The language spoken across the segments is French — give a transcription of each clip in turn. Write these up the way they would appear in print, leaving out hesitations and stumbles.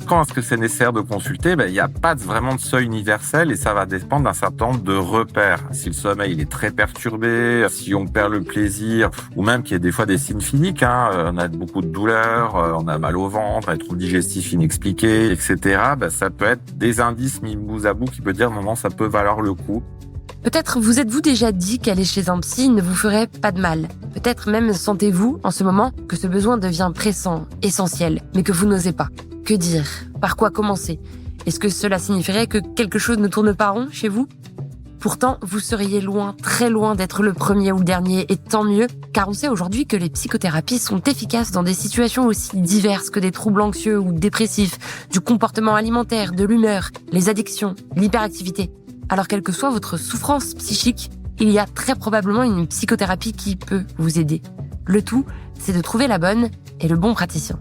Quand est-ce que c'est nécessaire de consulter? Il n'y a pas vraiment de seuil universel et ça va dépendre d'un certain nombre de repères. Si le sommeil il est très perturbé, si on perd le plaisir, ou même qu'il y a des fois des signes physiques, on a beaucoup de douleurs, on a mal au ventre, des troubles digestifs inexpliqués, etc. Ça peut être des indices mis bout à bout qui peut dire non, ça peut valoir le coup. Peut-être vous êtes-vous déjà dit qu'aller chez un psy ne vous ferait pas de mal. Peut-être même sentez-vous, en ce moment, que ce besoin devient pressant, essentiel, mais que vous n'osez pas. Que dire? Par quoi commencer? Est-ce que cela signifierait que quelque chose ne tourne pas rond chez vous? Pourtant, vous seriez loin, très loin d'être le premier ou le dernier, et tant mieux, car on sait aujourd'hui que les psychothérapies sont efficaces dans des situations aussi diverses que des troubles anxieux ou dépressifs, du comportement alimentaire, de l'humeur, les addictions, l'hyperactivité. Alors quelle que soit votre souffrance psychique, il y a très probablement une psychothérapie qui peut vous aider. Le tout, c'est de trouver la bonne et le bon praticien.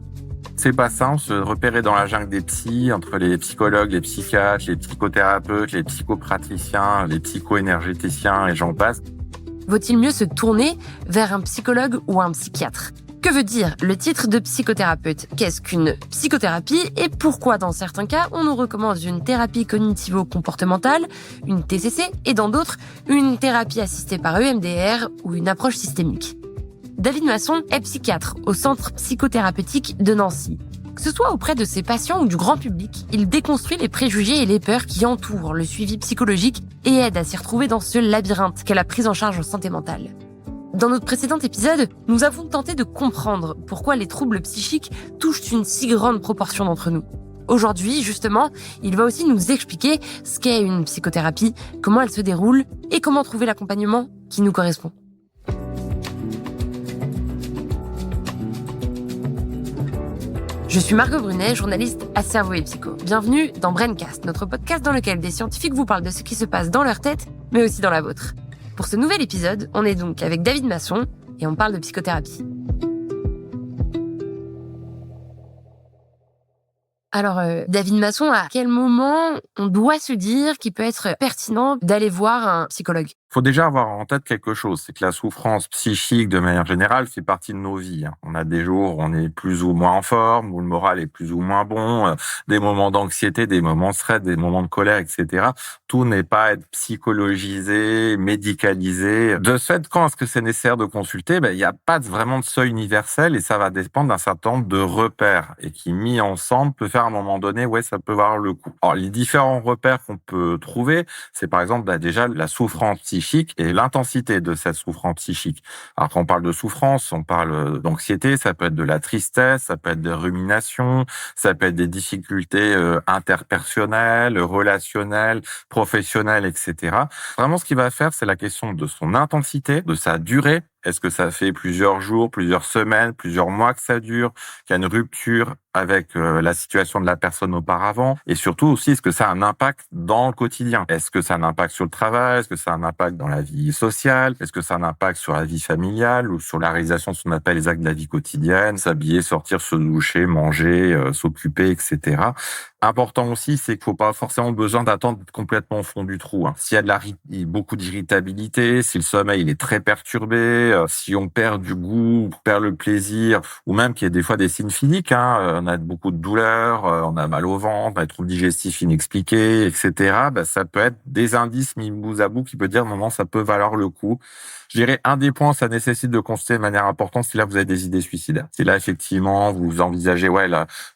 C'est pas simple, se repérer dans la jungle des psys, entre les psychologues, les psychiatres, les psychothérapeutes, les psychopraticiens, les psycho-énergéticiens et j'en passe. Vaut-il mieux se tourner vers un psychologue ou un psychiatre? Que veut dire le titre de psychothérapeute? Qu'est-ce qu'une psychothérapie et pourquoi dans certains cas on nous recommande une thérapie cognitivo-comportementale, une TCC et dans d'autres une thérapie assistée par EMDR ou une approche systémique? David Masson est psychiatre au Centre psychothérapeutique de Nancy. Que ce soit auprès de ses patients ou du grand public, il déconstruit les préjugés et les peurs qui entourent le suivi psychologique et aide à s'y retrouver dans ce labyrinthe qu'est la prise en charge en santé mentale. Dans notre précédent épisode, nous avons tenté de comprendre pourquoi les troubles psychiques touchent une si grande proportion d'entre nous. Aujourd'hui, justement, il va aussi nous expliquer ce qu'est une psychothérapie, comment elle se déroule et comment trouver l'accompagnement qui nous correspond. Je suis Margot Brunet, journaliste à Cerveau et Psycho. Bienvenue dans Braincast, notre podcast dans lequel des scientifiques vous parlent de ce qui se passe dans leur tête, mais aussi dans la vôtre. Pour ce nouvel épisode, on est donc avec David Masson et on parle de psychothérapie. Alors, David Masson, à quel moment on doit se dire qu'il peut être pertinent d'aller voir un psychologue? Il faut déjà avoir en tête quelque chose, c'est que la souffrance psychique, de manière générale, fait partie de nos vies. On a des jours où on est plus ou moins en forme, où le moral est plus ou moins bon, des moments d'anxiété, des moments de stress, des moments de colère, etc. Tout n'est pas à être psychologisé, médicalisé. De ce fait, quand est-ce que c'est nécessaire de consulter? Il n'y a pas vraiment de seuil universel et ça va dépendre d'un certain nombre de repères et qui, mis ensemble, peut faire à un moment donné, ça peut valoir le coup. Alors, les différents repères qu'on peut trouver, c'est par exemple déjà la souffrance psychique et l'intensité de cette souffrance psychique. Alors quand on parle de souffrance, on parle d'anxiété, ça peut être de la tristesse, ça peut être des ruminations, ça peut être des difficultés interpersonnelles, relationnelles, professionnelles, etc. Vraiment, ce qu'il va faire, c'est la question de son intensité, de sa durée. Est-ce que ça fait plusieurs jours, plusieurs semaines, plusieurs mois que ça dure, qu'il y a une rupture avec la situation de la personne auparavant? Et surtout aussi, est-ce que ça a un impact dans le quotidien? Est-ce que ça a un impact sur le travail? Est-ce que ça a un impact dans la vie sociale? Est-ce que ça a un impact sur la vie familiale ou sur la réalisation de ce qu'on appelle les actes de la vie quotidienne? S'habiller, sortir, se doucher, manger, s'occuper, etc. Important aussi, c'est qu'il faut pas forcément besoin d'attendre d'être complètement au fond du trou. S'il y a beaucoup d'irritabilité, si le sommeil il est très perturbé, si on perd du goût, perd le plaisir, ou même qu'il y a des fois des signes physiques, on a beaucoup de douleurs, on a mal au ventre, des troubles digestifs inexpliqués, etc. Ça peut être des indices mis bout à bout qui peut dire non, ça peut valoir le coup. Je dirais un des points, ça nécessite de consulter de manière importante si là vous avez des idées suicidaires. Si là effectivement vous envisagez,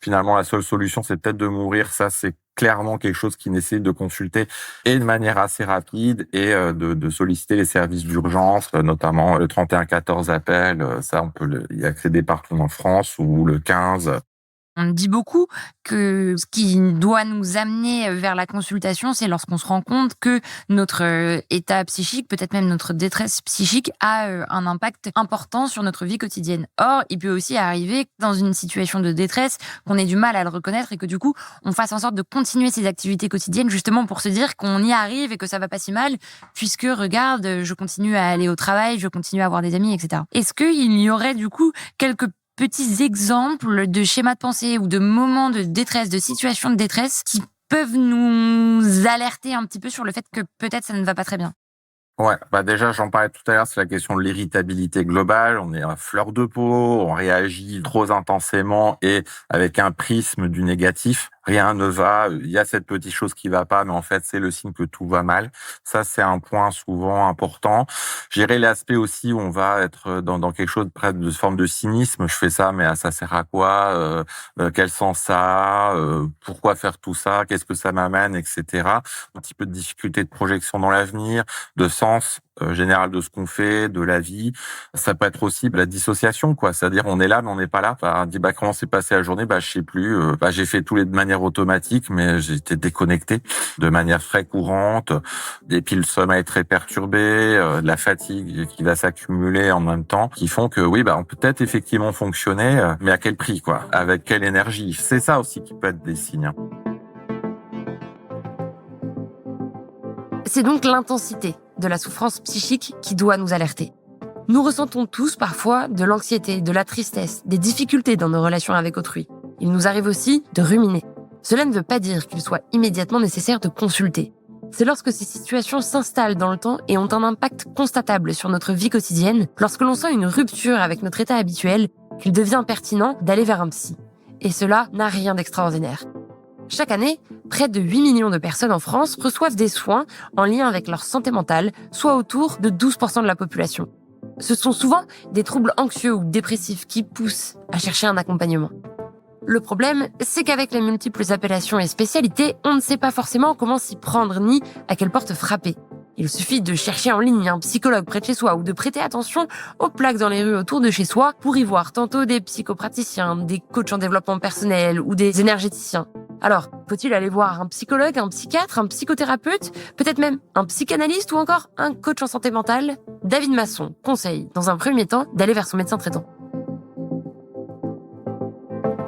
finalement la seule solution c'est peut-être de mourir, ça c'est clairement quelque chose qui nécessite de consulter et de manière assez rapide et de solliciter les services d'urgence, notamment le 3114 appel, ça on peut y accéder partout en France ou le 15. On dit beaucoup que ce qui doit nous amener vers la consultation, c'est lorsqu'on se rend compte que notre état psychique, peut-être même notre détresse psychique, a un impact important sur notre vie quotidienne. Or, il peut aussi arriver dans une situation de détresse qu'on ait du mal à le reconnaître et que du coup, on fasse en sorte de continuer ses activités quotidiennes justement pour se dire qu'on y arrive et que ça va pas si mal, puisque regarde, je continue à aller au travail, je continue à avoir des amis, etc. Est-ce qu'il y aurait du coup quelques petits exemples de schémas de pensée ou de moments de détresse, de situations de détresse qui peuvent nous alerter un petit peu sur le fait que peut-être ça ne va pas très bien? Ouais, déjà j'en parlais tout à l'heure, c'est la question de l'irritabilité globale. On est à fleur de peau, on réagit trop intensément et avec un prisme du négatif. rien ne va, il y a cette petite chose qui va pas, mais en fait, c'est le signe que tout va mal. Ça, c'est un point souvent important. Gérer l'aspect aussi où on va être dans quelque chose de forme de cynisme. Je fais ça, mais ça sert à quoi? Quel sens ça a? Pourquoi faire tout ça? Qu'est-ce que ça m'amène, etc. Un petit peu de difficulté de projection dans l'avenir, de sens général de ce qu'on fait, de la vie. Ça peut être aussi la dissociation, quoi. C'est-à-dire, on est là, mais on n'est pas là. Enfin, on dit, comment s'est passée la journée? Je sais plus. J'ai fait tout de manière automatique, mais j'ai été déconnecté de manière très courante. Et puis, le sommeil très perturbé, de la fatigue qui va s'accumuler en même temps, qui font que, oui, on peut peut-être effectivement fonctionner, mais à quel prix, quoi? Avec quelle énergie? C'est ça aussi qui peut être des signes. C'est donc l'intensité de la souffrance psychique qui doit nous alerter. Nous ressentons tous parfois de l'anxiété, de la tristesse, des difficultés dans nos relations avec autrui. Il nous arrive aussi de ruminer. Cela ne veut pas dire qu'il soit immédiatement nécessaire de consulter. C'est lorsque ces situations s'installent dans le temps et ont un impact constatable sur notre vie quotidienne, lorsque l'on sent une rupture avec notre état habituel, qu'il devient pertinent d'aller vers un psy. Et cela n'a rien d'extraordinaire. Chaque année, près de 8 millions de personnes en France reçoivent des soins en lien avec leur santé mentale, soit autour de 12% de la population. Ce sont souvent des troubles anxieux ou dépressifs qui poussent à chercher un accompagnement. Le problème, c'est qu'avec les multiples appellations et spécialités, on ne sait pas forcément comment s'y prendre ni à quelle porte frapper. Il suffit de chercher en ligne un psychologue près de chez soi ou de prêter attention aux plaques dans les rues autour de chez soi pour y voir tantôt des psychopraticiens, des coachs en développement personnel ou des énergéticiens. Alors, faut-il aller voir un psychologue, un psychiatre, un psychothérapeute, peut-être même un psychanalyste ou encore un coach en santé mentale? David Masson conseille, dans un premier temps, d'aller vers son médecin traitant.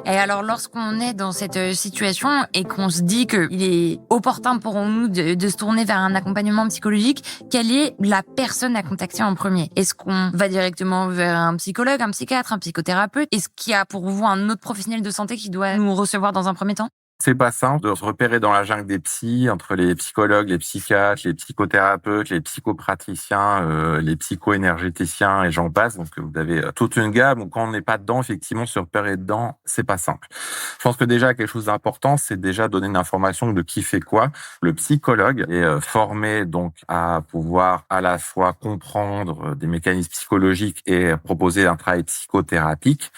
Et alors, lorsqu'on est dans cette situation et qu'on se dit qu'il est opportun pour nous de se tourner vers un accompagnement psychologique, quelle est la personne à contacter en premier? Est-ce qu'on va directement vers un psychologue, un psychiatre, un psychothérapeute? Est-ce qu'il y a pour vous un autre professionnel de santé qui doit nous recevoir dans un premier temps? C'est pas simple de se repérer dans la jungle des psys, entre les psychologues, les psychiatres, les psychothérapeutes, les psychopraticiens, les psycho-énergéticiens et j'en passe. Donc, vous avez toute une gamme où quand on n'est pas dedans, effectivement, se repérer dedans, c'est pas simple. Je pense que déjà, quelque chose d'important, c'est déjà donner une information de qui fait quoi. Le psychologue est formé donc à pouvoir à la fois comprendre des mécanismes psychologiques et proposer un travail psychothérapique.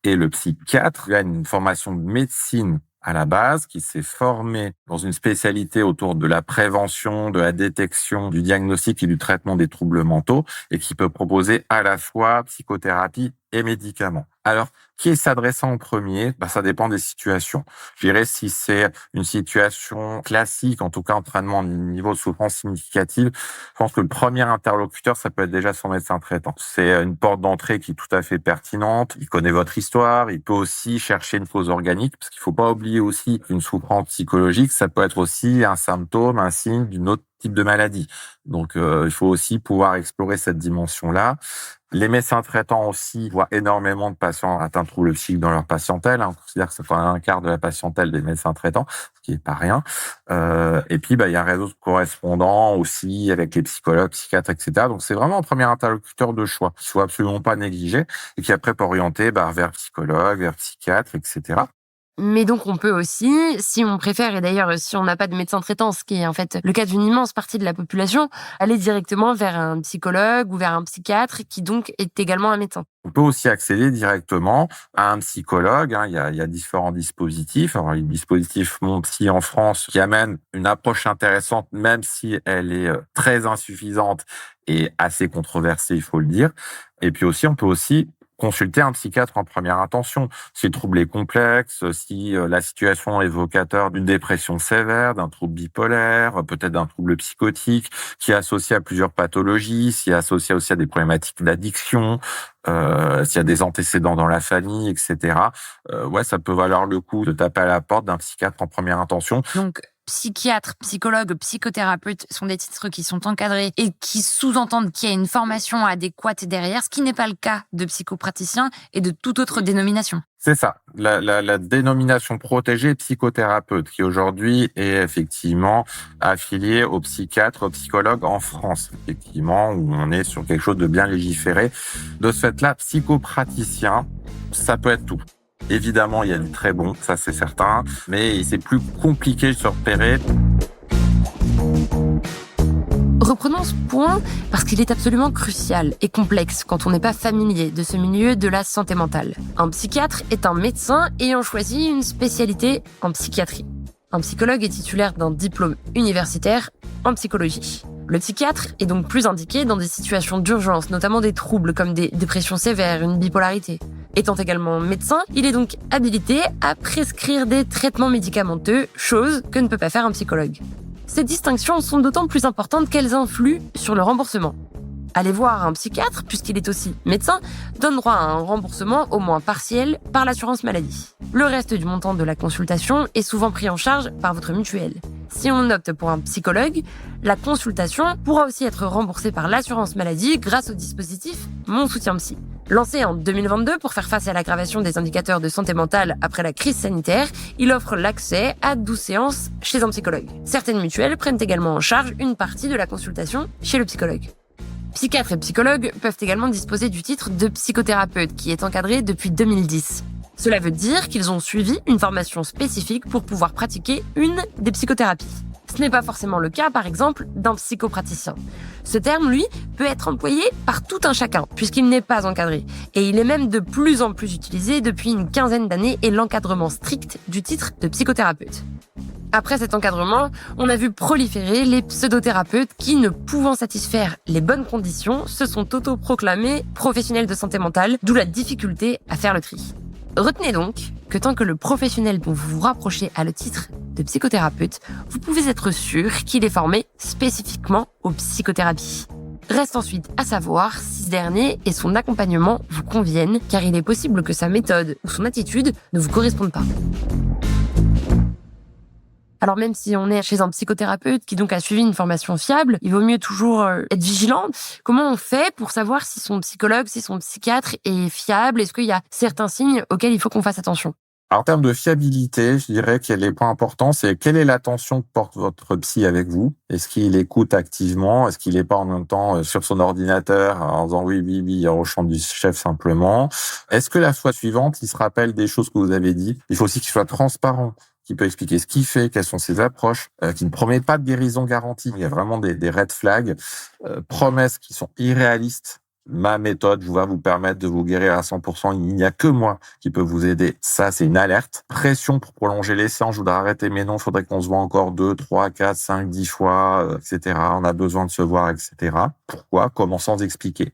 Et le psychiatre a une formation de médecine à la base, qui s'est formé dans une spécialité autour de la prévention, de la détection, du diagnostic et du traitement des troubles mentaux, et qui peut proposer à la fois psychothérapie et médicaments. Alors, qui est s'adressant en premier? Ça dépend des situations. Je dirais si c'est une situation classique, en tout cas entraînement niveau de souffrance significative, je pense que le premier interlocuteur, ça peut être déjà son médecin traitant. C'est une porte d'entrée qui est tout à fait pertinente. Il connaît votre histoire. Il peut aussi chercher une cause organique, parce qu'il faut pas oublier aussi qu'une souffrance psychologique, ça peut être aussi un symptôme, un signe d'une autre type de maladie. Donc, il faut aussi pouvoir explorer cette dimension-là. Les médecins traitants aussi voient énormément de patients atteints de troubles psychiques dans leur patientèle. On considère que c'est quand même un quart de la patientèle des médecins traitants, ce qui est pas rien. Et puis, il y a un réseau de correspondants aussi avec les psychologues, psychiatres, etc. Donc, c'est vraiment un premier interlocuteur de choix qu'il faut absolument pas négliger et qui après peut orienter vers psychologue, vers psychiatre, etc. Mais donc on peut aussi, si on préfère, et d'ailleurs si on n'a pas de médecin traitant, ce qui est en fait le cas d'une immense partie de la population, aller directement vers un psychologue ou vers un psychiatre qui donc est également un médecin. On peut aussi accéder directement à un psychologue. Il y a différents dispositifs. Alors, il y a le dispositif Mon Psy en France qui amène une approche intéressante, même si elle est très insuffisante et assez controversée, il faut le dire. Et puis aussi, on peut aussi consulter un psychiatre en première intention. Si le trouble est complexe, si la situation est évocateur d'une dépression sévère, d'un trouble bipolaire, peut-être d'un trouble psychotique, qui est associé à plusieurs pathologies, qui est associé aussi à des problématiques d'addiction, s'il y a des antécédents dans la famille, etc. Ça peut valoir le coup de taper à la porte d'un psychiatre en première intention. Donc, psychiatre, psychologue, psychothérapeute sont des titres qui sont encadrés et qui sous-entendent qu'il y a une formation adéquate derrière, ce qui n'est pas le cas de psychopraticien et de toute autre dénomination. C'est ça, la dénomination protégée psychothérapeute qui aujourd'hui est effectivement affiliée aux psychiatres, aux psychologues en France, effectivement, où on est sur quelque chose de bien légiféré. De ce fait-là, psychopraticien, ça peut être tout. Évidemment, il y a du très bon, ça c'est certain, mais c'est plus compliqué de se repérer. Reprenons ce point parce qu'il est absolument crucial et complexe quand on n'est pas familier de ce milieu de la santé mentale. Un psychiatre est un médecin ayant choisi une spécialité en psychiatrie. Un psychologue est titulaire d'un diplôme universitaire en psychologie. Le psychiatre est donc plus indiqué dans des situations d'urgence, notamment des troubles comme des dépressions sévères, une bipolarité. Étant également médecin, il est donc habilité à prescrire des traitements médicamenteux, chose que ne peut pas faire un psychologue. Ces distinctions sont d'autant plus importantes qu'elles influent sur le remboursement. Aller voir un psychiatre, puisqu'il est aussi médecin, donne droit à un remboursement au moins partiel par l'assurance maladie. Le reste du montant de la consultation est souvent pris en charge par votre mutuelle. Si on opte pour un psychologue, la consultation pourra aussi être remboursée par l'assurance maladie grâce au dispositif Mon Soutien Psy. Lancé en 2022 pour faire face à l'aggravation des indicateurs de santé mentale après la crise sanitaire, il offre l'accès à 12 séances chez un psychologue. Certaines mutuelles prennent également en charge une partie de la consultation chez le psychologue. Psychiatres et psychologues peuvent également disposer du titre de psychothérapeute qui est encadré depuis 2010. Cela veut dire qu'ils ont suivi une formation spécifique pour pouvoir pratiquer une des psychothérapies. Ce n'est pas forcément le cas, par exemple, d'un psychopraticien. Ce terme, lui, peut être employé par tout un chacun, puisqu'il n'est pas encadré. Et il est même de plus en plus utilisé depuis une quinzaine d'années et l'encadrement strict du titre de psychothérapeute. Après cet encadrement, on a vu proliférer les pseudothérapeutes qui, ne pouvant satisfaire les bonnes conditions, se sont autoproclamés professionnels de santé mentale, d'où la difficulté à faire le tri. Retenez donc que tant que le professionnel dont vous vous rapprochez a le titre de psychothérapeute, vous pouvez être sûr qu'il est formé spécifiquement aux psychothérapies. Reste ensuite à savoir si ce dernier et son accompagnement vous conviennent, car il est possible que sa méthode ou son attitude ne vous correspondent pas. Alors même si on est chez un psychothérapeute qui donc a suivi une formation fiable, il vaut mieux toujours être vigilant. Comment on fait pour savoir si son psychologue, si son psychiatre est fiable? Est-ce qu'il y a certains signes auxquels il faut qu'on fasse attention? En termes de fiabilité, je dirais que les points importants, c'est quelle est l'attention que porte votre psy avec vous? Est-ce qu'il écoute activement? Est-ce qu'il n'est pas en même temps sur son ordinateur en disant oui, oui, oui, en hochant du chef simplement? Est-ce que la fois suivante, il se rappelle des choses que vous avez dit? Il faut aussi qu'il soit transparent, qui peut expliquer ce qu'il fait, quelles sont ses approches, qui ne promet pas de guérison garantie. Il y a vraiment des red flags, promesses qui sont irréalistes. Ma méthode va vous permettre de vous guérir à 100%. Il n'y a que moi qui peut vous aider. Ça, c'est une alerte. Pression pour prolonger les séances. Je voudrais arrêter, mais non, il faudrait qu'on se voit encore 2, 3, 4, 5, 10 fois, etc. On a besoin de se voir, etc. Pourquoi? Comment? Sans expliquer.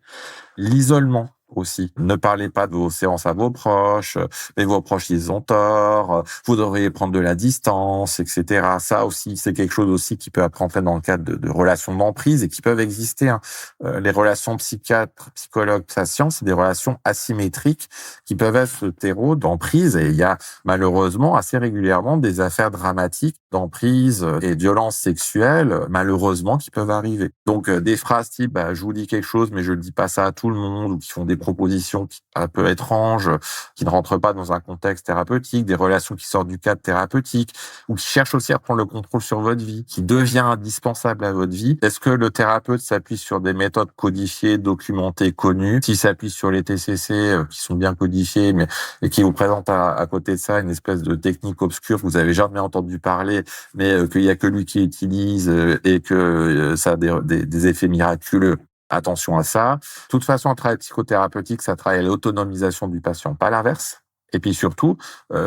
L'isolement aussi. Ne parlez pas de vos séances à vos proches, mais vos proches, ils ont tort, vous devriez prendre de la distance, etc. Ça aussi, c'est quelque chose aussi qui peut rentrer dans le cadre de relations d'emprise et qui peuvent exister. Les relations psychiatre, psychologue, patient, c'est des relations asymétriques qui peuvent être le terreau d'emprise et il y a malheureusement assez régulièrement des affaires dramatiques d'emprise et de violences sexuelles, malheureusement, qui peuvent arriver. Donc, des phrases type, je vous dis quelque chose, mais je ne dis pas ça à tout le monde, ou qui font des propositions un peu étranges, qui ne rentrent pas dans un contexte thérapeutique, des relations qui sortent du cadre thérapeutique, ou qui cherchent aussi à prendre le contrôle sur votre vie, qui devient indispensable à votre vie. Est-ce que le thérapeute s'appuie sur des méthodes codifiées, documentées, connues? S'il s'appuie sur les TCC, qui sont bien codifiées, mais et qui vous présentent à côté de ça une espèce de technique obscure que vous avez jamais entendu parler, mais qu'il y a que lui qui utilise et que ça a des effets miraculeux. Attention à ça. De toute façon, un travail psychothérapeutique, ça travaille à l'autonomisation du patient, pas l'inverse. Et puis surtout,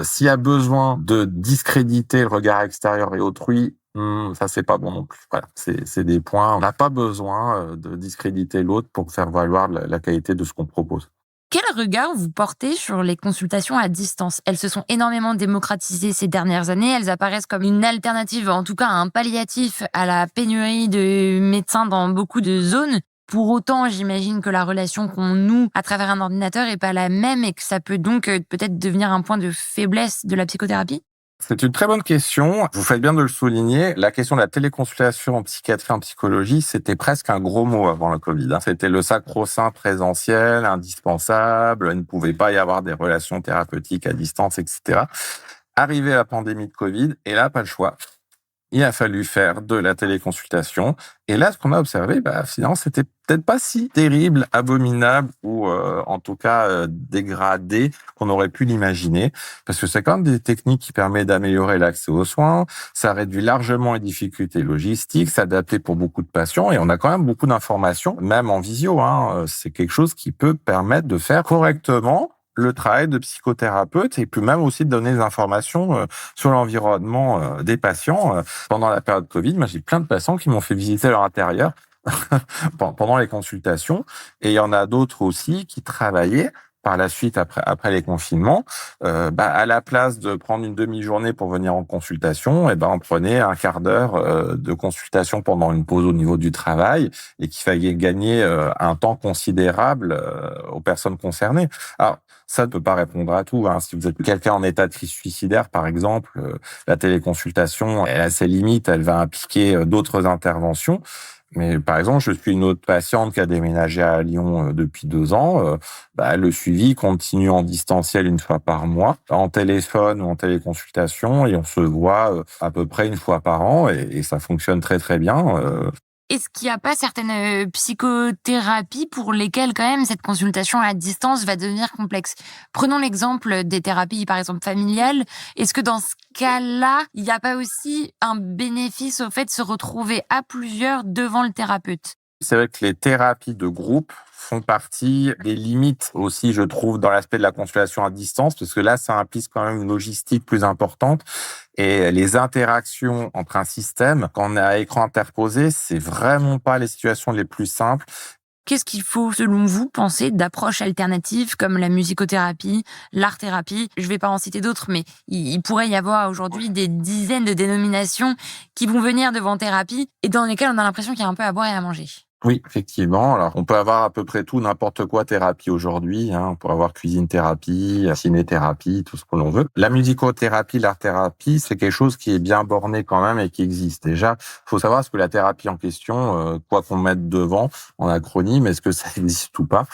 s'il y a besoin de discréditer le regard extérieur et autrui, ça c'est pas bon non plus. Voilà, c'est des points. On n'a pas besoin de discréditer l'autre pour faire valoir la qualité de ce qu'on propose. Quel regard vous portez sur les consultations à distance? Elles se sont énormément démocratisées ces dernières années. Elles apparaissent comme une alternative, en tout cas un palliatif à la pénurie de médecins dans beaucoup de zones. Pour autant, j'imagine que la relation qu'on noue à travers un ordinateur est pas la même et que ça peut donc peut-être devenir un point de faiblesse de la psychothérapie. C'est une très bonne question. Vous faites bien de le souligner. La question de la téléconsultation en psychiatrie, en psychologie, c'était presque un gros mot avant le Covid. C'était le sacro-saint présentiel, indispensable. Il ne pouvait pas y avoir des relations thérapeutiques à distance, etc. Arrivé la pandémie de Covid, et là, pas le choix. Il a fallu faire de la téléconsultation. Et là, ce qu'on a observé, finalement, c'était peut-être pas si terrible, abominable ou en tout cas dégradé qu'on aurait pu l'imaginer. Parce que c'est quand même des techniques qui permettent d'améliorer l'accès aux soins. Ça réduit largement les difficultés logistiques, s'adapter pour beaucoup de patients. Et on a quand même beaucoup d'informations, même en visio. C'est quelque chose qui peut permettre de faire correctement le travail de psychothérapeute et puis même aussi de donner des informations sur l'environnement des patients. Pendant la période Covid, moi, j'ai plein de patients qui m'ont fait visiter leur intérieur pendant les consultations. Et il y en a d'autres aussi qui travaillaient par la suite, après les confinements, à la place de prendre une demi-journée pour venir en consultation, on prenait un quart d'heure de consultation pendant une pause au niveau du travail et qu'il fallait gagner un temps considérable aux personnes concernées. Alors, ça ne peut pas répondre à tout. Si vous êtes quelqu'un en état de crise suicidaire, par exemple, la téléconsultation, elle a ses limites, elle va impliquer d'autres interventions. Mais par exemple, je suis une autre patiente qui a déménagé à Lyon depuis 2 ans. Le suivi continue en distanciel une fois par mois, en téléphone ou en téléconsultation, et on se voit à peu près une fois par an, et ça fonctionne très très bien. Est-ce qu'il n'y a pas certaines psychothérapies pour lesquelles quand même cette consultation à distance va devenir complexe? Prenons l'exemple des thérapies, par exemple, familiales. Est-ce que dans ce cas-là, il n'y a pas aussi un bénéfice au fait de se retrouver à plusieurs devant le thérapeute? C'est vrai que les thérapies de groupe font partie des limites aussi, je trouve, dans l'aspect de la consultation à distance, parce que là, ça implique quand même une logistique plus importante. Et les interactions entre un système, quand on est à écran interposé, c'est vraiment pas les situations les plus simples. Qu'est-ce qu'il faut, selon vous, penser d'approches alternatives comme la musicothérapie, l'art-thérapie? Je ne vais pas en citer d'autres, mais il pourrait y avoir aujourd'hui des dizaines de dénominations qui vont venir devant thérapie et dans lesquelles on a l'impression qu'il y a un peu à boire et à manger. Oui, effectivement. Alors, on peut avoir à peu près tout, n'importe quoi thérapie aujourd'hui. On peut avoir cuisine-thérapie, ciné-thérapie, tout ce que l'on veut. La musicothérapie, l'art-thérapie, c'est quelque chose qui est bien borné quand même et qui existe. Déjà, il faut savoir ce que la thérapie en question, quoi qu'on mette devant en acronyme, est-ce que ça existe ou pas?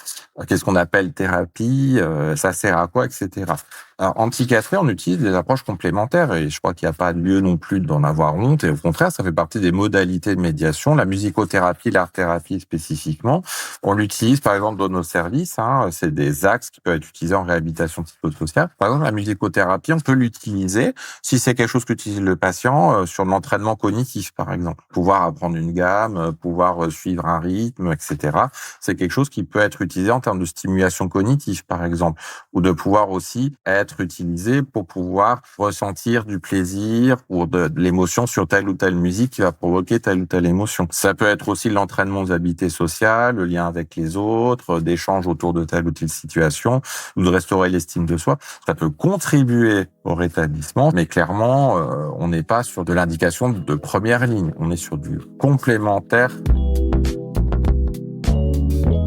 Qu'est-ce qu'on appelle thérapie? Ça sert à quoi, etc. Alors, en psychiatrie, on utilise des approches complémentaires et je crois qu'il n'y a pas lieu non plus d'en avoir honte. Et au contraire, ça fait partie des modalités de médiation. La musicothérapie, l'art-thérapie spécifiquement, on l'utilise par exemple dans nos services. C'est des axes qui peuvent être utilisés en réhabilitation psychosociale. Par exemple, la musicothérapie, on peut l'utiliser si c'est quelque chose qu'utilise le patient sur l'entraînement cognitif, par exemple. Pouvoir apprendre une gamme, pouvoir suivre un rythme, etc. C'est quelque chose qui peut être utilisé en termes de stimulation cognitive, par exemple, ou de pouvoir aussi être utilisé pour pouvoir ressentir du plaisir ou de l'émotion sur telle ou telle musique qui va provoquer telle ou telle émotion. Ça peut être aussi l'entraînement des habiletés sociales, le lien avec les autres, d'échanges autour de telle ou telle situation, ou de restaurer l'estime de soi. Ça peut contribuer au rétablissement, mais clairement, on n'est pas sur de l'indication de première ligne. On est sur du complémentaire.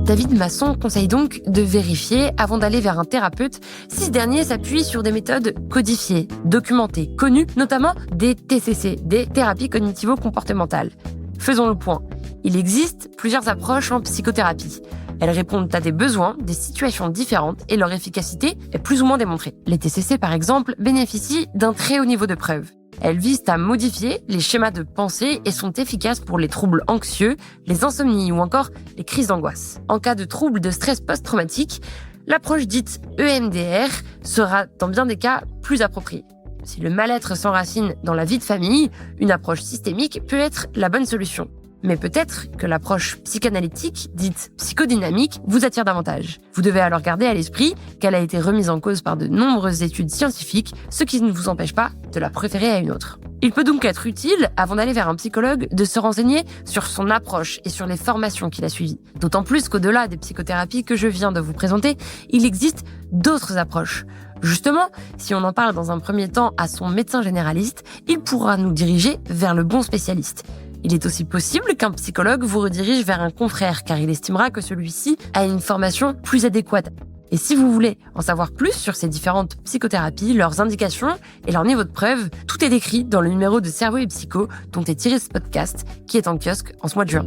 David Masson conseille donc de vérifier, avant d'aller vers un thérapeute, si ce dernier s'appuie sur des méthodes codifiées, documentées, connues, notamment des TCC, des thérapies cognitivo-comportementales. Faisons le point. Il existe plusieurs approches en psychothérapie. Elles répondent à des besoins, des situations différentes et leur efficacité est plus ou moins démontrée. Les TCC, par exemple, bénéficient d'un très haut niveau de preuve. Elles visent à modifier les schémas de pensée et sont efficaces pour les troubles anxieux, les insomnies ou encore les crises d'angoisse. En cas de troubles de stress post-traumatique, l'approche dite EMDR sera dans bien des cas plus appropriée. Si le mal-être s'enracine dans la vie de famille, une approche systémique peut être la bonne solution. Mais peut-être que l'approche psychanalytique, dite psychodynamique, vous attire davantage. Vous devez alors garder à l'esprit qu'elle a été remise en cause par de nombreuses études scientifiques, ce qui ne vous empêche pas de la préférer à une autre. Il peut donc être utile, avant d'aller vers un psychologue, de se renseigner sur son approche et sur les formations qu'il a suivies. D'autant plus qu'au-delà des psychothérapies que je viens de vous présenter, il existe d'autres approches. Justement, si on en parle dans un premier temps à son médecin généraliste, il pourra nous diriger vers le bon spécialiste. Il est aussi possible qu'un psychologue vous redirige vers un confrère, car il estimera que celui-ci a une formation plus adéquate. Et si vous voulez en savoir plus sur ces différentes psychothérapies, leurs indications et leur niveau de preuve, tout est décrit dans le numéro de Cerveau et Psycho dont est tiré ce podcast, qui est en kiosque en ce mois de juin.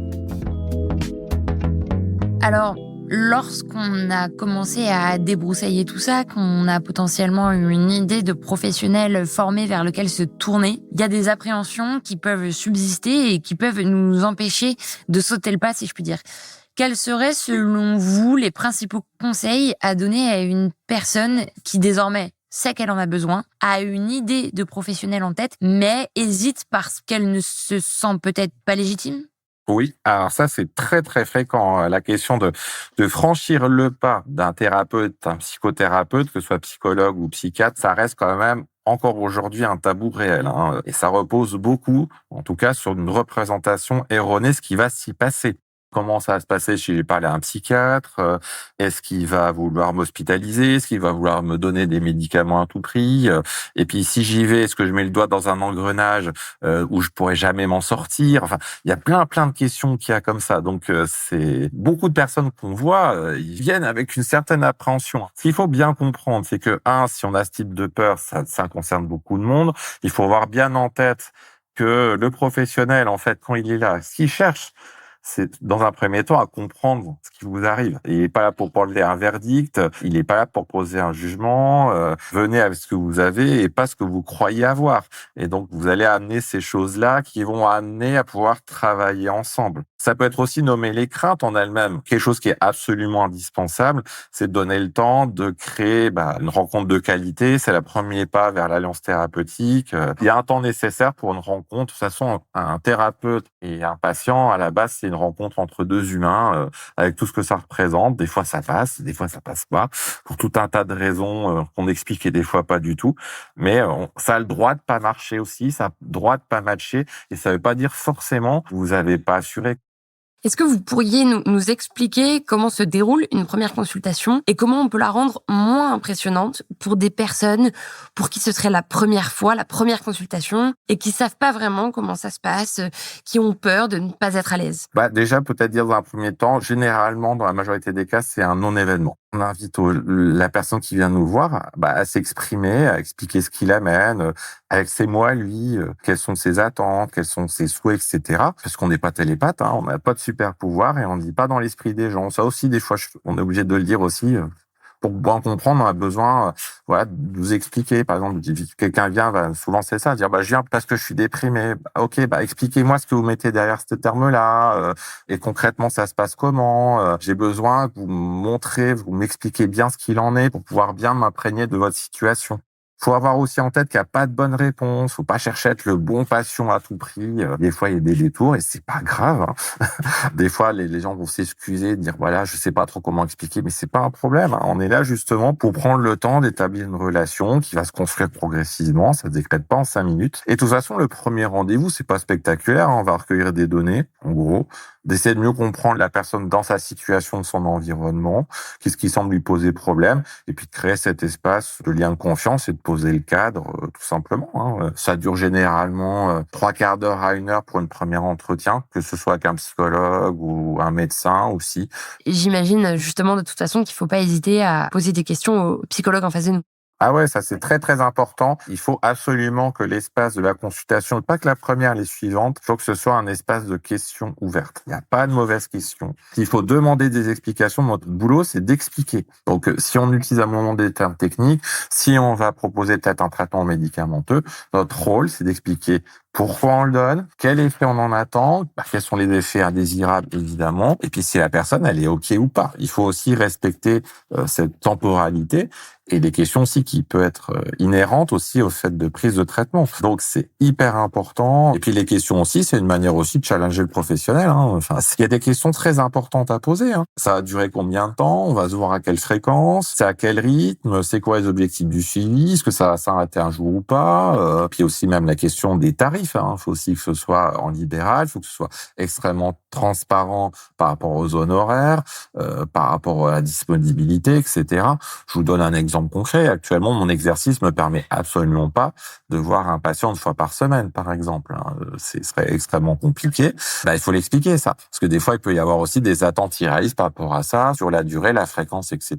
Alors, Lorsqu'on a commencé à débroussailler tout ça, qu'on a potentiellement une idée de professionnel formé vers lequel se tourner, il y a des appréhensions qui peuvent subsister et qui peuvent nous empêcher de sauter le pas, si je puis dire. Quels seraient, selon vous, les principaux conseils à donner à une personne qui désormais sait qu'elle en a besoin, a une idée de professionnel en tête, mais hésite parce qu'elle ne se sent peut-être pas légitime? Oui, alors ça, c'est très, très fréquent, hein. La question de franchir le pas d'un thérapeute, d'un psychothérapeute, que ce soit psychologue ou psychiatre, ça reste quand même encore aujourd'hui un tabou réel, hein. Et ça repose beaucoup, en tout cas, sur une représentation erronée de ce qui va s'y passer. Comment ça va se passer si j'ai parlé à un psychiatre? Est-ce qu'il va vouloir m'hospitaliser? Est-ce qu'il va vouloir me donner des médicaments à tout prix? Et puis si j'y vais, est-ce que je mets le doigt dans un engrenage où je pourrais jamais m'en sortir? Enfin, il y a plein de questions qu'il y a comme ça. Donc c'est beaucoup de personnes qu'on voit, ils viennent avec une certaine appréhension. Ce qu'il faut bien comprendre, c'est que si on a ce type de peur, ça concerne beaucoup de monde. Il faut avoir bien en tête que le professionnel, en fait, quand il est là, s'il cherche, c'est dans un premier temps à comprendre ce qui vous arrive. Il n'est pas là pour porter un verdict, il n'est pas là pour poser un jugement. Venez avec ce que vous avez et pas ce que vous croyez avoir. Et donc, vous allez amener ces choses-là qui vont amener à pouvoir travailler ensemble. Ça peut être aussi nommer les craintes en elles-mêmes. Quelque chose qui est absolument indispensable, c'est de donner le temps de créer une rencontre de qualité. C'est le premier pas vers l'alliance thérapeutique. Il y a un temps nécessaire pour une rencontre. De toute façon, un thérapeute et un patient, à la base, c'est une rencontre entre deux humains, avec tout ce que ça représente. Des fois, ça passe, des fois, ça passe pas, pour tout un tas de raisons qu'on explique et des fois pas du tout. Mais ça a le droit de pas marcher aussi, ça a le droit de pas matcher, et ça veut pas dire forcément que vous avez pas assuré. Est-ce que vous pourriez nous expliquer comment se déroule une première consultation et comment on peut la rendre moins impressionnante pour des personnes pour qui ce serait la première fois, la première consultation et qui savent pas vraiment comment ça se passe, qui ont peur de ne pas être à l'aise? Déjà, peut-être dire dans un premier temps, généralement, dans la majorité des cas, c'est un non-événement. On invite la personne qui vient nous voir à s'exprimer, à expliquer ce qui l'amène, avec ses mots à lui, quelles sont ses attentes, quels sont ses souhaits, etc. Parce qu'on n'est pas télépathe, hein, on n'a pas de super pouvoir et on ne dit pas dans l'esprit des gens. Ça aussi, des fois, on est obligé de le dire aussi. Pour bien comprendre, on a besoin, de vous expliquer. Par exemple, quelqu'un vient, souvent c'est ça, dire, je viens parce que je suis déprimé. Ok, expliquez-moi ce que vous mettez derrière ce terme-là, et concrètement, ça se passe comment. J'ai besoin que vous me montrez, vous m'expliquez bien ce qu'il en est pour pouvoir bien m'imprégner de votre situation. Faut avoir aussi en tête qu'il n'y a pas de bonne réponse. Faut pas chercher à être le bon patient à tout prix. Des fois, il y a des détours et c'est pas grave, hein. Des fois, les gens vont s'excuser, dire voilà, je sais pas trop comment expliquer, mais c'est pas un problème, hein. On est là justement pour prendre le temps d'établir une relation qui va se construire progressivement. Ça se décrète pas en 5 minutes. Et de toute façon, le premier rendez-vous, c'est pas spectaculaire, hein. On va recueillir des données, en gros, d'essayer de mieux comprendre la personne dans sa situation, son environnement, qu'est-ce qui semble lui poser problème, et puis de créer cet espace de lien de confiance et de poser le cadre, tout simplement, hein. Ça dure généralement 3/4 d'heure à 1 heure pour un premier entretien, que ce soit avec un psychologue ou un médecin aussi. J'imagine justement de toute façon qu'il faut pas hésiter à poser des questions au psychologue en face de nous. Ah ouais, ça c'est très très important. Il faut absolument que l'espace de la consultation, pas que la première, les suivantes, il faut que ce soit un espace de questions ouvertes. Il n'y a pas de mauvaises questions. Il faut demander des explications. Notre boulot, c'est d'expliquer. Donc, si on utilise à un moment des termes techniques, si on va proposer peut-être un traitement médicamenteux, notre rôle, c'est d'expliquer pourquoi on le donne, quel effet on en attend, quels sont les effets indésirables, évidemment, et puis si la personne, elle est OK ou pas. Il faut aussi respecter cette temporalité et des questions aussi qui peuvent être inhérentes aussi au fait de prise de traitement. Donc, c'est hyper important. Et puis, les questions aussi, c'est une manière aussi de challenger le professionnel, hein. Enfin, il y a des questions très importantes à poser, hein. Ça va durer combien de temps? On va se voir à quelle fréquence? C'est à quel rythme? C'est quoi les objectifs du suivi? Est-ce que ça va s'arrêter un jour ou pas? Puis aussi même la question des tarifs. Il faut aussi que ce soit en libéral, il faut que ce soit extrêmement transparent par rapport aux honoraires, par rapport à la disponibilité, etc. Je vous donne un exemple concret. Actuellement, mon exercice me permet absolument pas de voir un patient 1 fois par semaine, par exemple, hein. Ce serait extrêmement compliqué. Il faut l'expliquer, ça. Parce que des fois, il peut y avoir aussi des attentes irréalistes par rapport à ça, sur la durée, la fréquence, etc.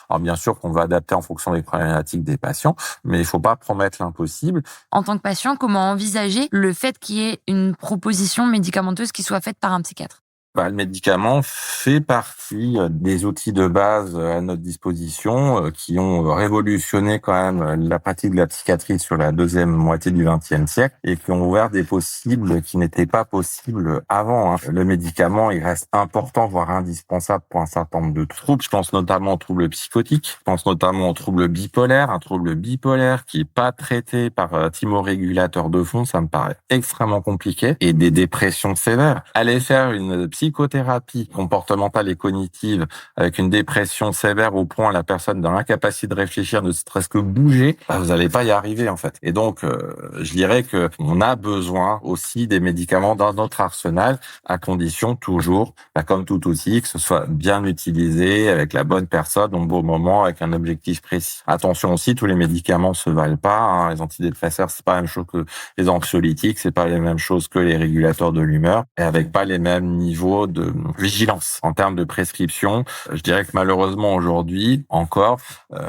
Alors, bien sûr qu'on va adapter en fonction des problématiques des patients, mais il faut pas promettre l'impossible. En tant que patient, comment envisager le fait qu'il y ait une proposition médicamenteuse qui soit faite par un psychiatre? Le médicament fait partie des outils de base à notre disposition qui ont révolutionné quand même la pratique de la psychiatrie sur la deuxième moitié du XXe siècle et qui ont ouvert des possibles qui n'étaient pas possibles avant. Le médicament, il reste important, voire indispensable pour un certain nombre de troubles. Je pense notamment aux troubles psychotiques, je pense notamment aux troubles bipolaires. Un trouble bipolaire qui est pas traité par thymorégulateur de fond, ça me paraît extrêmement compliqué. Et des dépressions sévères. Aller faire une psychothérapie comportementale et cognitive avec une dépression sévère au point la personne dans l'incapacité de réfléchir, ne serait-ce que bouger, vous n'allez pas y arriver en fait. Et donc, je dirais que on a besoin aussi des médicaments dans notre arsenal, à condition toujours, comme tout outil, que ce soit bien utilisé avec la bonne personne au bon moment, avec un objectif précis. Attention aussi, tous les médicaments se valent pas. Les antidépresseurs, c'est pas la même chose que les anxiolytiques, c'est pas les mêmes choses que les régulateurs de l'humeur, et avec pas les mêmes niveaux de vigilance en termes de prescription. Je dirais que malheureusement aujourd'hui encore,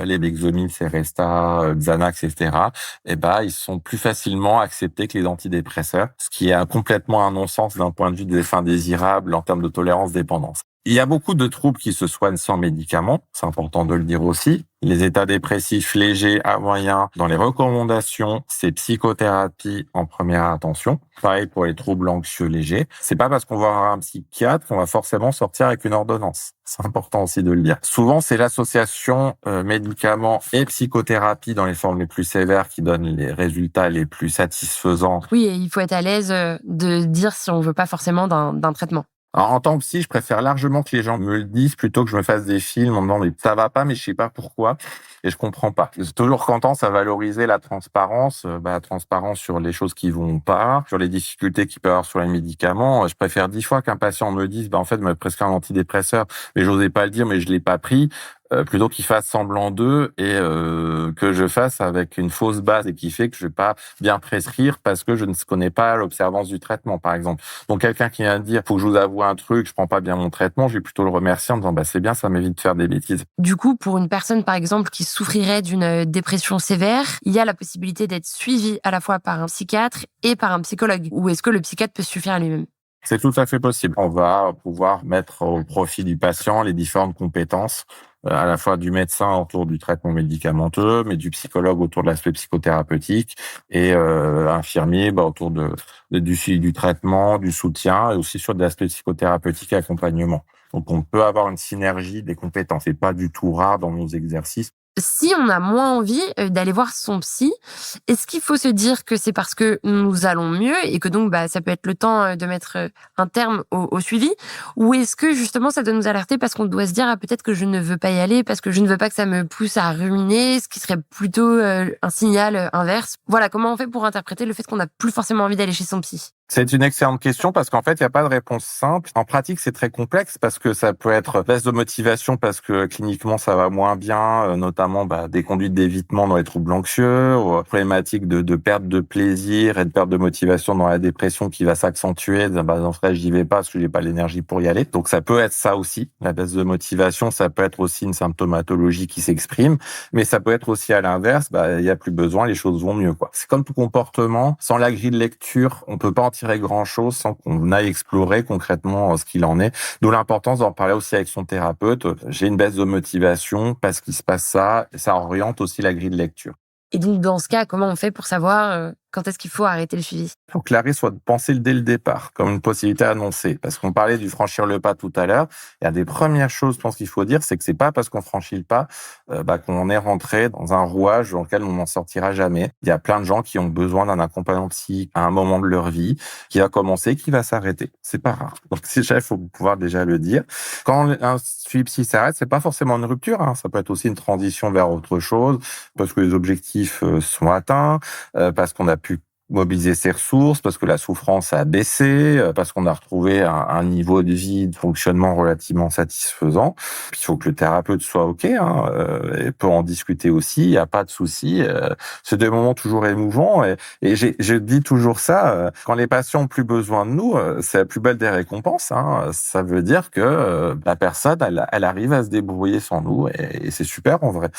les Bexomil, Seresta, Xanax, etc., ils sont plus facilement acceptés que les antidépresseurs, ce qui est complètement un non-sens d'un point de vue des fins désirables en termes de tolérance-dépendance. Il y a beaucoup de troubles qui se soignent sans médicaments, c'est important de le dire aussi. Les états dépressifs légers à moyens, dans les recommandations, c'est psychothérapie en première attention. Pareil pour les troubles anxieux légers. C'est pas parce qu'on va voir un psychiatre qu'on va forcément sortir avec une ordonnance. C'est important aussi de le dire. Souvent, c'est l'association médicaments et psychothérapie dans les formes les plus sévères qui donne les résultats les plus satisfaisants. Oui, et il faut être à l'aise de dire si on veut pas forcément d'un traitement. Alors, en tant que psy, je préfère largement que les gens me le disent plutôt que je me fasse des films en me disant mais ça va pas, mais je sais pas pourquoi et je comprends pas. J'ai toujours tendance à valoriser la transparence, la transparence sur les choses qui vont pas, sur les difficultés qu'il peut y avoir sur les médicaments. Je préfère 10 fois qu'un patient me dise en fait, me prescrit un antidépresseur, mais j'osais pas le dire, mais je l'ai pas pris. Plutôt qu'il fasse semblant d'eux et que je fasse avec une fausse base et qui fait que je vais pas bien prescrire parce que je ne connais pas l'observance du traitement, par exemple. Donc quelqu'un qui vient de dire faut que je vous avoue un truc, je prends pas bien mon traitement, je vais plutôt le remercier en disant c'est bien, ça m'évite de faire des bêtises. Du coup, pour une personne, par exemple, qui souffrirait d'une dépression sévère, il y a la possibilité d'être suivi à la fois par un psychiatre et par un psychologue. Ou est-ce que le psychiatre peut suffire à lui-même? C'est tout à fait possible. On va pouvoir mettre au profit du patient les différentes compétences, à la fois du médecin autour du traitement médicamenteux, mais du psychologue autour de l'aspect psychothérapeutique et infirmier autour du suivi du traitement, du soutien et aussi sur de l'aspect psychothérapeutique et accompagnement. Donc on peut avoir une synergie des compétences. C'est pas du tout rare dans nos exercices. Si on a moins envie d'aller voir son psy, est-ce qu'il faut se dire que c'est parce que nous allons mieux et que donc ça peut être le temps de mettre un terme au suivi? Ou est-ce que justement ça doit nous alerter parce qu'on doit se dire peut-être que je ne veux pas y aller parce que je ne veux pas que ça me pousse à ruminer, ce qui serait plutôt un signal inverse? Voilà, comment on fait pour interpréter le fait qu'on n'a plus forcément envie d'aller chez son psy? C'est une excellente question parce qu'en fait, il n'y a pas de réponse simple. En pratique, c'est très complexe parce que ça peut être baisse de motivation parce que cliniquement, ça va moins bien, notamment des conduites d'évitement dans les troubles anxieux, ou problématiques de perte de plaisir et de perte de motivation dans la dépression qui va s'accentuer. Dans ce cas, j'y vais pas parce que j'ai pas l'énergie pour y aller. Donc, ça peut être ça aussi. La baisse de motivation, ça peut être aussi une symptomatologie qui s'exprime, mais ça peut être aussi à l'inverse. Il y a plus besoin, les choses vont mieux, quoi. C'est comme tout comportement. Sans la grille de lecture, on peut pas en tirer grand-chose sans qu'on aille explorer concrètement ce qu'il en est. D'où l'importance d'en parler aussi avec son thérapeute. J'ai une baisse de motivation parce qu'il se passe ça, et ça oriente aussi la grille de lecture. Et donc dans ce cas, comment on fait pour savoir quand est-ce qu'il faut arrêter le suivi? Il faut que l'arrêt soit de penser dès le départ, comme une possibilité annoncée. Parce qu'on parlait du franchir le pas tout à l'heure. Il y a des premières choses, je pense qu'il faut dire, c'est que c'est pas parce qu'on franchit le pas qu'on est rentré dans un rouage dans lequel on n'en sortira jamais. Il y a plein de gens qui ont besoin d'un accompagnement psy à un moment de leur vie, qui va commencer, qui va s'arrêter. C'est pas rare. Donc déjà, il faut pouvoir déjà le dire. Quand un suivi psy s'arrête, c'est pas forcément une rupture. Ça peut être aussi une transition vers autre chose, parce que les objectifs sont atteints, parce qu'on a pu mobiliser ses ressources, parce que la souffrance a baissé, parce qu'on a retrouvé un niveau de vie, de fonctionnement relativement satisfaisant. Puis il faut que le thérapeute soit OK, et peut en discuter aussi, il n'y a pas de souci. C'est des moments toujours émouvants, et je dis toujours ça, quand les patients ont plus besoin de nous, c'est la plus belle des récompenses. Ça veut dire que la personne, elle arrive à se débrouiller sans nous, et c'est super en vrai.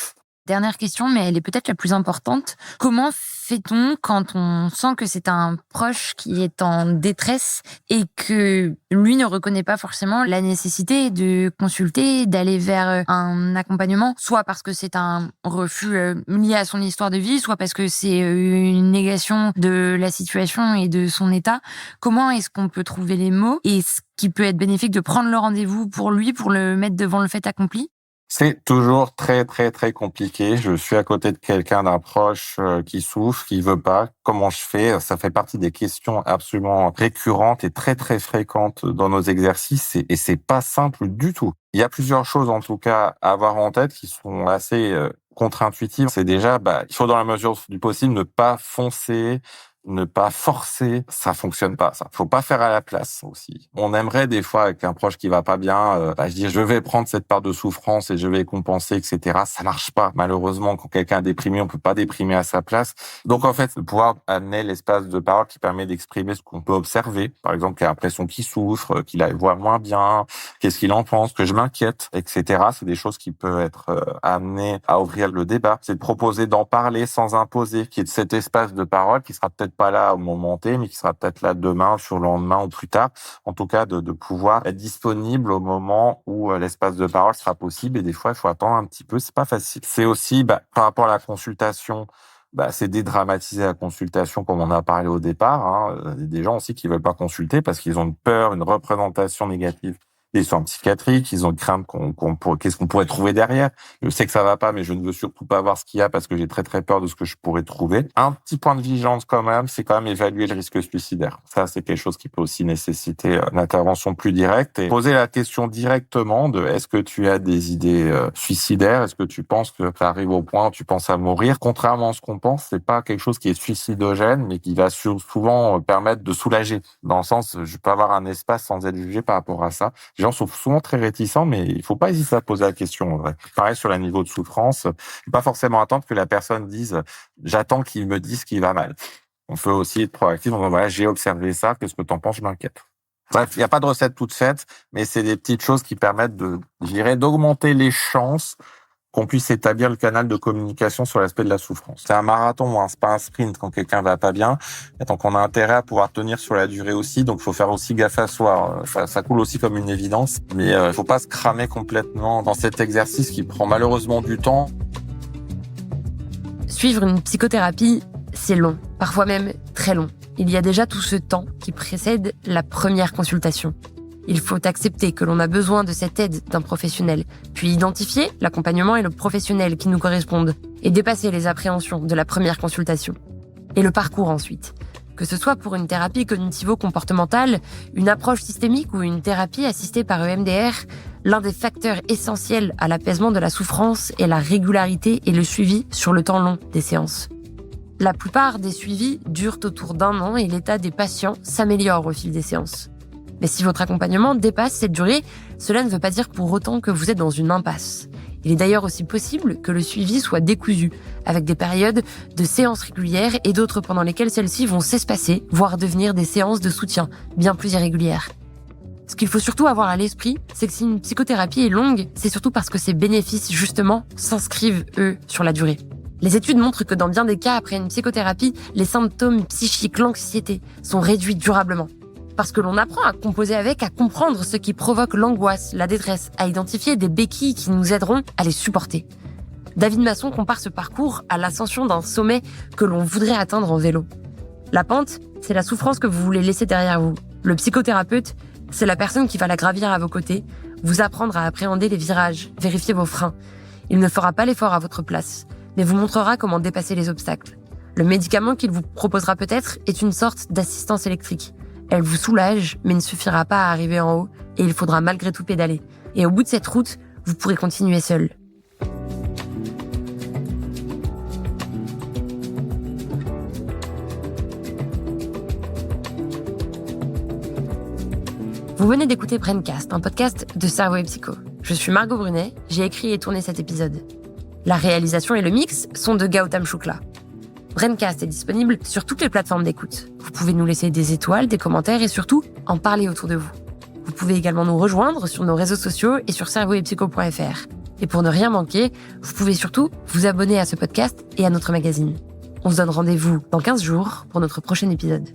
Dernière question, mais elle est peut-être la plus importante. Comment fait-on quand on sent que c'est un proche qui est en détresse et que lui ne reconnaît pas forcément la nécessité de consulter, d'aller vers un accompagnement, soit parce que c'est un refus lié à son histoire de vie, soit parce que c'est une négation de la situation et de son état. Comment est-ce qu'on peut trouver les mots et ce qui peut être bénéfique de prendre le rendez-vous pour lui, pour le mettre devant le fait accompli? C'est toujours très, très, très compliqué. Je suis à côté de quelqu'un, d'un proche qui souffre, qui veut pas. Comment je fais? Ça fait partie des questions absolument récurrentes et très, très fréquentes dans nos exercices et c'est pas simple du tout. Il y a plusieurs choses, en tout cas, à avoir en tête qui sont assez contre-intuitives. C'est déjà, il faut dans la mesure du possible ne pas foncer, ne pas forcer, ça fonctionne pas, ça. Faut pas faire à la place aussi. On aimerait des fois avec un proche qui va pas bien, je dis je vais prendre cette part de souffrance et je vais compenser, etc. Ça marche pas. Malheureusement, quand quelqu'un est déprimé, on peut pas déprimer à sa place. Donc en fait, pouvoir amener l'espace de parole qui permet d'exprimer ce qu'on peut observer. Par exemple, qu'il a l'impression qu'il souffre, qu'il voit moins bien, qu'est-ce qu'il en pense, que je m'inquiète, etc. C'est des choses qui peuvent être amenées à ouvrir le débat. C'est de proposer d'en parler sans imposer, qu'il y ait cet espace de parole qui sera peut-être pas là au moment T, mais qui sera peut-être là demain, sur le lendemain ou plus tard. En tout cas, de pouvoir être disponible au moment où l'espace de parole sera possible. Et des fois, il faut attendre un petit peu. C'est pas facile. C'est aussi, par rapport à la consultation, c'est dédramatiser la consultation comme on a parlé au départ. Hein. Des gens aussi qui veulent pas consulter parce qu'ils ont une peur, une représentation négative des soins psychiatriques, ils ont crainte qu'est-ce qu'on pourrait trouver derrière. Je sais que ça va pas, mais je ne veux surtout pas voir ce qu'il y a parce que j'ai très très peur de ce que je pourrais trouver. Un petit point de vigilance quand même, c'est quand même évaluer le risque suicidaire. Ça, c'est quelque chose qui peut aussi nécessiter une intervention plus directe et poser la question directement de est-ce que tu as des idées suicidaires? Est-ce que tu penses que ça arrive au point où tu penses à mourir? Contrairement à ce qu'on pense, c'est pas quelque chose qui est suicidogène, mais qui va souvent permettre de soulager. Dans le sens, je peux avoir un espace sans être jugé par rapport à ça. Les gens sont souvent très réticents, mais il faut pas hésiter à poser la question, en vrai. Pareil sur le niveau de souffrance. Il faut pas forcément attendre que la personne dise « j'attends qu'il me dise qu'il va mal ». On peut aussi être proactif en disant « voilà, j'ai observé ça, qu'est-ce que t'en penses, je m'inquiète ». Bref, il n'y a pas de recette toute faite, mais c'est des petites choses qui permettent d'augmenter les chances qu'on puisse établir le canal de communication sur l'aspect de la souffrance. C'est un marathon, c'est pas un sprint quand quelqu'un va pas bien. Et donc on a intérêt à pouvoir tenir sur la durée aussi, donc il faut faire aussi gaffe à soi. Ça coule aussi comme une évidence, mais il faut pas se cramer complètement dans cet exercice qui prend malheureusement du temps. Suivre une psychothérapie, c'est long, parfois même très long. Il y a déjà tout ce temps qui précède la première consultation. Il faut accepter que l'on a besoin de cette aide d'un professionnel, puis identifier l'accompagnement et le professionnel qui nous correspondent, et dépasser les appréhensions de la première consultation. Et le parcours ensuite. Que ce soit pour une thérapie cognitivo-comportementale, une approche systémique ou une thérapie assistée par EMDR, l'un des facteurs essentiels à l'apaisement de la souffrance est la régularité et le suivi sur le temps long des séances. La plupart des suivis durent autour d'1 an et l'état des patients s'améliore au fil des séances. Mais si votre accompagnement dépasse cette durée, cela ne veut pas dire pour autant que vous êtes dans une impasse. Il est d'ailleurs aussi possible que le suivi soit décousu, avec des périodes de séances régulières et d'autres pendant lesquelles celles-ci vont s'espacer, voire devenir des séances de soutien bien plus irrégulières. Ce qu'il faut surtout avoir à l'esprit, c'est que si une psychothérapie est longue, c'est surtout parce que ses bénéfices, justement, s'inscrivent, eux, sur la durée. Les études montrent que dans bien des cas, après une psychothérapie, les symptômes psychiques, l'anxiété, sont réduits durablement. Parce que l'on apprend à composer avec, à comprendre ce qui provoque l'angoisse, la détresse, à identifier des béquilles qui nous aideront à les supporter. David Masson compare ce parcours à l'ascension d'un sommet que l'on voudrait atteindre en vélo. La pente, c'est la souffrance que vous voulez laisser derrière vous. Le psychothérapeute, c'est la personne qui va la gravir à vos côtés, vous apprendre à appréhender les virages, vérifier vos freins. Il ne fera pas l'effort à votre place, mais vous montrera comment dépasser les obstacles. Le médicament qu'il vous proposera peut-être est une sorte d'assistance électrique. Elle vous soulage, mais ne suffira pas à arriver en haut, et il faudra malgré tout pédaler. Et au bout de cette route, vous pourrez continuer seul. Vous venez d'écouter Braincast, un podcast de Cerveau et Psycho. Je suis Margot Brunet, j'ai écrit et tourné cet épisode. La réalisation et le mix sont de Gautam Shukla. Braincast est disponible sur toutes les plateformes d'écoute. Vous pouvez nous laisser des étoiles, des commentaires et surtout en parler autour de vous. Vous pouvez également nous rejoindre sur nos réseaux sociaux et sur cerveauetpsycho.fr. Et pour ne rien manquer, vous pouvez surtout vous abonner à ce podcast et à notre magazine. On se donne rendez-vous dans 15 jours pour notre prochain épisode.